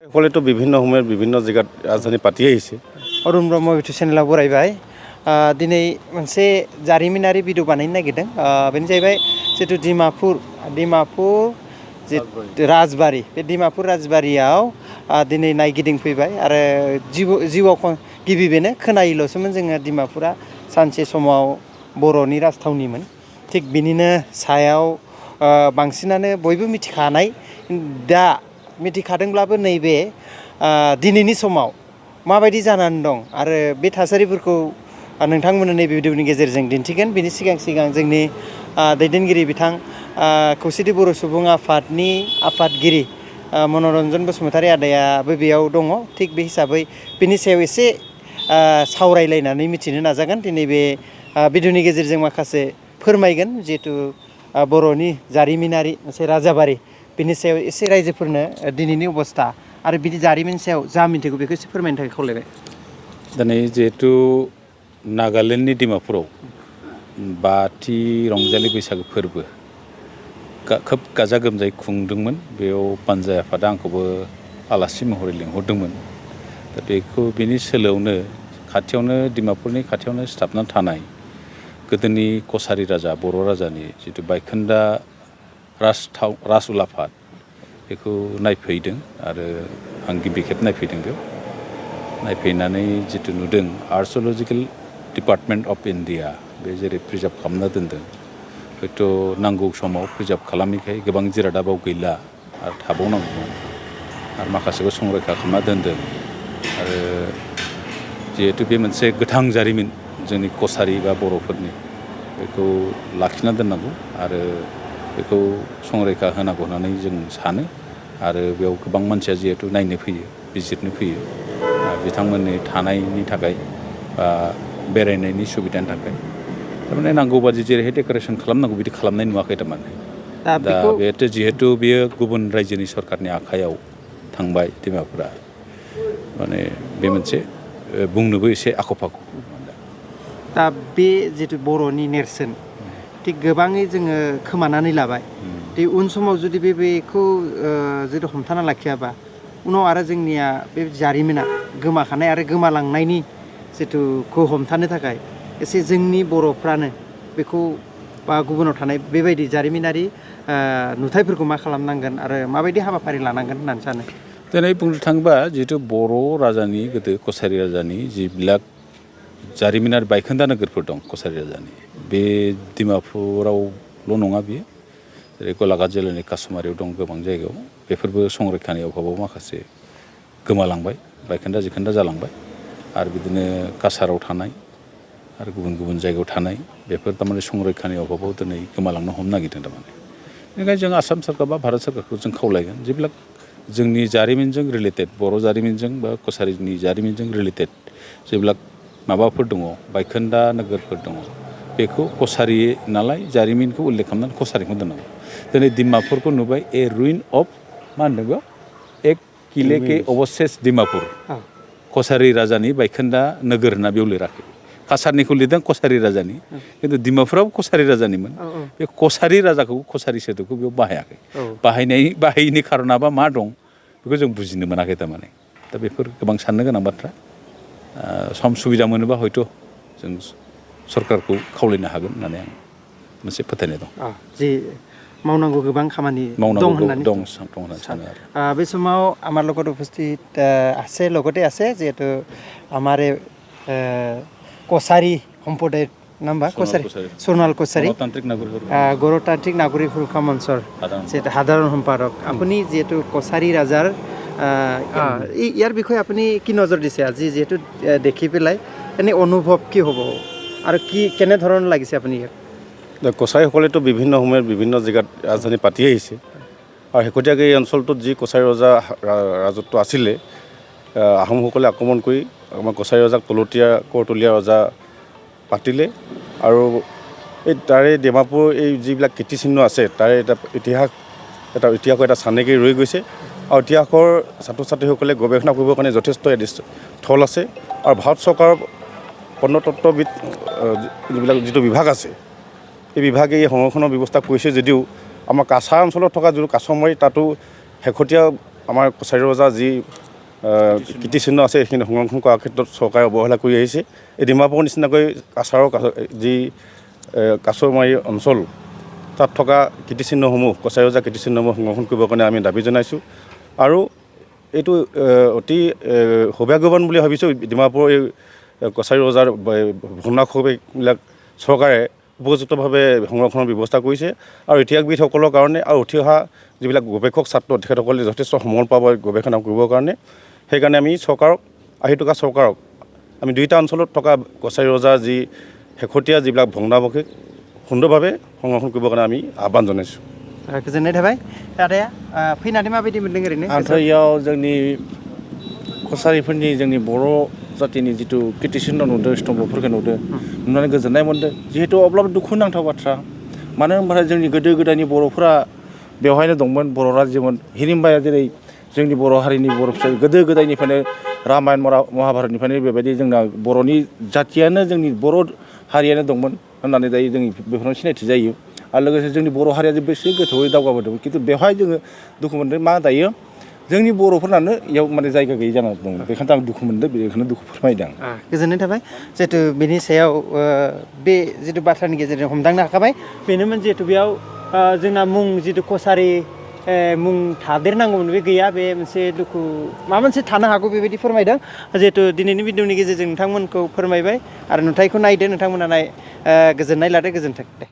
সকলেতো বিভিন্ন সময়ত বিভিন্ন জায়গাত ৰাজধানী পাতি আহিছে। अरुण ब्रह्म इउटुब चेनेलाव बरायबाय दिनै मोनसे जारिमिनारि भिडिअ बानायनो नागिरदों बेनो जाहैबाय जितु डिमापुर राजबारि बे डिमापुर राजबारियाव दिनै नायगिदिंफैबाय आरो जिउआव गिबि बेनो खोनायोल'सोमोन जोङो डिमापुरा सानसे समाव बर'नि राजथावनिमोन थिग बिनिनो सायाव बांसिनानो बयबो मिथिखानाय दा मिथिखादोंब्लाबो नैबे दिनैनि समाव माबायदि जानानै दं आरो बे थासारिफोरखौ नोंथांमोननो नैबे भिडिअनि गेजेरजों दिन्थिगोन बिनि सिगां जोंनि दैदेनगिरि बिथां खौसेथि बर' सुबुं आफादनि आफादगिरि मनरन्जन बसुमतारी आदायाबो बेयाव दङ थिग बे हिसाबै बिनि सायाव एसे सावरायलायनानै मिथिनो नाजागोन दिनै बे भिडिअनि गेजेरजों माखासे फोरमायगोन जिहेतु बर'नि जारिमिनारि मोनसे राजाबारि बिनि सायाव एसे रायजोफोरनो दिनैनि अबस्था आरो बिदि जारिमिन सायाव जा मिन्थिगौ बेखौ एसे फोरमायनो थाखाय खावलायबाय। दिनै जिहेतु नागालेण्डनि डिमापुराव बाथि रंजालि बैसागो फोरबो खोब गाजा गोमजायै खुंदोंमोन। बेयाव पान्जाय आफादा आंखौबो आलासि महरै लिंहरदोंमोन। दा बेखौ बिनि सोलोआवनो खाथियावनो डिमापुरनि खाथियावनो सिथाबनानै थानाय गोदोनि कसारि राजा बर' राजानि जितु बायखोन्दा राज उलाफाद बेखौ नायफैदों आरो आं गिबि खेब नायफैदों। बेयाव नायफैनानै जितु नुदों आर्किअलजिकेल डिपार्टमेन्ट अफ इन्डिया बे जेरै प्रिजार्भ खालामना दोनदों हयथ' नांगौ समाव प्रिजार्भ खालामिखाय गोबां जिरादा बाव गैला आरो थाबावनांगौमोन आरो माखासेखौ संरैखा खालामना दोनदों आरो जिहेतु बे मोनसे गोथां जारिमिन जोंनि कसारि बा बर'फोरनि बेखौ लाखिना दोननांगौ आरो बेखौ संरैखा होनांगौ होननानै जों सानो आरो बेयाव गोबां मानसिया जिहेतु नायनो फैयो बिजिरनो फैयो बिथांमोननि थानायनि थाखाय बा बेरायनायनि सुबिदानि थाखाय थारमाने नांगौ बादि जेरैहाय डेक'रेसन खालामनांगौ बिदि खालामनाय नुवाखै थारमाने दा बेथ' जिहेतु बेयो गुबुन रायजोनि सरकारनि आखायाव थांबाय डिमापुरा माने बे मोनसे बुंनोबो एसे आख' फाख' दा बे जितु बर'नि नेरसोन थिग गोबाङै जोङो खोमानानै लाबाय उन समाव जुदि बेखौ जुदि हमथाना लाखियाबा उनाव आरो जोंनिया बे जारिमिना गोमाखानाय आरो गोमालांनायनि जितुखौ हमथानो थाखाय एसे जोंनि बर'फ्रानो बेखौ बा गुबुनाव थानाय बेबायदि जारिमिनारि नुथायफोरखौ मा खालामनांगोन आरो माबायदि हाबाफारि लानांगोन होननानै सानो। दिनै बुंनो थाङोबा जिहेतु बर' राजानि गोदो कसारि राजानि जिবিলাক जारिमिनारि बायखोन्दा नोगोरफोर दं कसारि राजानि बे डिमापुरावल' नङा बियो जेरै गलाघाट जिल्लानि कासुमारियाव दं गोबां जायगायाव बेफोरबो संरैखानि अभाबाव माखासे गोमालांबाय बायखोन्दा जिखोन्दा जालांबाय आरो बिदिनो काछाराव थानाय आरो गुबुन गुबुन जायगायाव थानाय बेफोर थारमाने संरैखानि अभाबाव दिनै गोमालांनो हमनो नागिरदों थारमाने बेनिखायनो जों आसाम सोरखार बा भारत सोरखारखौ जों खावलायगोन जेब्ला जोंनि जारिमिनजों रिलेटेड बर' जारिमिनजों बा कसारिनि जारिमिनजों रिलेटेड जेब्ला माबाफोर दङ बायखोन्दा नोगोरफोर दङ बेखौ कसारि नालाय जारिमिनखौ उल्लेख खालामनानै कसारिखौ दोननांगौ। दिनै डिमापुरखौ नुबाय ए रुइन अफ मा होनदों बेयाव एक किले के अबशेष डिमापुर कसारि राजानि बायखोन्दा नोगोर होनना बेयाव लिराखै काछारनिखौ लिरदों कसारि राजानि खिन्थु डिमापुराबो कसारि राजानिमोन बे कसारि राजाखौ कसारि सोदोबखौ बेयाव बाहायाखै बाहायैनि खारनाबा मा दं बेखौ जों बुजिनो मोनाखै थारमाने दा बेफोर गोबां साननो गोनां बाथ्रा सम सुबिदा मोनोबा हयथ' जों सरकारखौ खावलायनो हागोन होननानै आं मोनसे फोथायनाय दं। जि मावनांगौ गोबां खामानि दं होननानै सानो आरो बे समाव আমার লগত উপস্থিত আছে লগতে আছে যেহেতু আমার কছাৰী সম্প্ৰদায়ৰ নাম্বাৰ কছাৰী সোণোৱাল কছাৰী গণতান্ত্ৰিক নাগৰিক সুৰক্ষা মঞ্চৰ যিহেতু সাধাৰণ সম্পাদক আপুনি যিহেতু কছাৰী ৰাজাৰ ইয়াৰ বিষয়ে আপুনি কি নজৰ দিছে আজি যিহেতু দেখি পেলাই এনে অনুভৱ কি হ'ব আৰু কি কেনেধৰণৰ লাগিছে আপুনি ইয়াক কছাৰীসকলেতো বিভিন্ন সময়ত বিভিন্ন জেগাত ৰাজধানী পাতি আহিছে আৰু শেহতীয়াকৈ এই অঞ্চলটোত যি কছাৰী ৰজা ৰাজত্ব আছিলে আহোমসকলে আক্ৰমণ কৰি আমাৰ কছাৰী ৰজাক কৰতলীয়া ৰজা পাতিলে আৰু এই তাৰে ডিমাপুৰ এই যিবিলাক কীৰ্তিচিহ্ন আছে তাৰে ইতিহাসৰ এটা চানেকি ৰৈ গৈছে আৰু ইতিহাসৰ ছাত্ৰ ছাত্ৰীসকলে গৱেষণা কৰিবৰ কাৰণে যথেষ্ট থল আছে আৰু ভাৰত চৰকাৰৰ প্ৰত্নতত্ত্ববিদ যিটো বিভাগ আছে এই বিভাগে এই সংৰক্ষণৰ ব্যৱস্থা কৰিছে যদিও আমাৰ কাছাৰ অঞ্চলত থকা যিটো কাছমাৰী তাতো শেহতীয়া আমাৰ কছাৰী ৰজা যি কীৰ্তিচিহ্ন আছে সেইখিনি সংৰক্ষণ কৰাৰ ক্ষেত্ৰত চৰকাৰে অৱহেলা কৰি আহিছে। এই ডিমাপুৰৰ নিচিনাকৈ যি কাছমাৰী অঞ্চল তাত থকা কীৰ্তিচিহ্নসমূহ কছাৰী ৰজাৰ কীৰ্তিচিহ্নসমূহ সংৰক্ষণ কৰিবৰ কাৰণে আমি দাবী জনাইছোঁ। আৰু এইটো অতি সৌভাগ্যৱান বুলি ভাবিছোঁ ডিমাপুৰৰ এই কছাৰী ৰজাৰ ভগ্নাৱশেষবিলাক চৰকাৰে উপযুক্তভাৱে সংৰক্ষণৰ ব্যৱস্থা কৰিছে। আৰু ইতিহাসবিদসকলৰ কাৰণে আৰু উঠি অহা যিবিলাক গৱেষক ছাত্ৰ তেখেতসকলে যথেষ্ট সমল পাব গৱেষণা কৰিবৰ কাৰণে। সেইকাৰণে আমি চৰকাৰক আহি থকা চৰকাৰক আমি দুয়োটা অঞ্চলত থকা কছাৰী ৰজাৰ যি শেহতীয়া যিবিলাক ভগ্নাৱশেষ সুন্দৰভাৱে সংৰক্ষণ কৰিবৰ কাৰণে আমি আহ্বান জনাইছোঁ। गोजोननाय थाबाय आदाया फैनानै माबायदि मोनदों ओरैनो? आंथ' इयाव जोंनि कसारिफोरनि जोंनि बर' जातिनि जिथु कীर्तिचिह्न नुदों स्तम्भफोरखौ नुदों नुनानै गोजोननाय मोन्दों। जिहेतु अब्लाबो दुखुनांथाव बाथ्रा मानो होनबाथाय जोंनि गोदो गोदायनि बर'फोरा बेवहायनो दंमोन बर' रायजोमोन। हिरिम्बाया जेरै जोंनि बर' हारिनि बर' फिसा गोदो गोदायनिफ्रायनो रामायण महाभारतनिफ्रायनो बेबायदि जोंना बर'नि जातियानो जोंनि बर' हारियानो दंमोन होननानै दायो जोंनि बेफोराव सिनायथि जायो। आरो लोगोसे जोंनि बर' हारिया बेसे गोथौवै दावगाबोदोंमोन खिन्थु बेवहाय जोङो दुखु मोन्दों मा दायो जोंनि बर'फोरानो इयाव माने जायगा गैयै जानानै दं। बेखायनो आं दुखु मोन्दों बेखौनो दुखु फोरमायदों। गोजोननाय थाबाय जिहेतु बेनि सायाव बे जिथु बाथ्रानि गेजेरजों हमदांनो हाखाबाय बेनोमोन जिहेतु बेयाव जोंना मुं जिथु कसारि मुं थादेरनांगौमोन बे गैया। बे मोनसे दुखु माबा मोनसे थानो हागौ बेबायदि फोरमायदों। जिहेतु दिनैनि भिडिअनि गेजेरजों नोंथांमोनखौ फोरमायबाय आरो नुथायखौ नायदो नोंथांमोना गोजोननाय लादो। गोजोन्थों दे।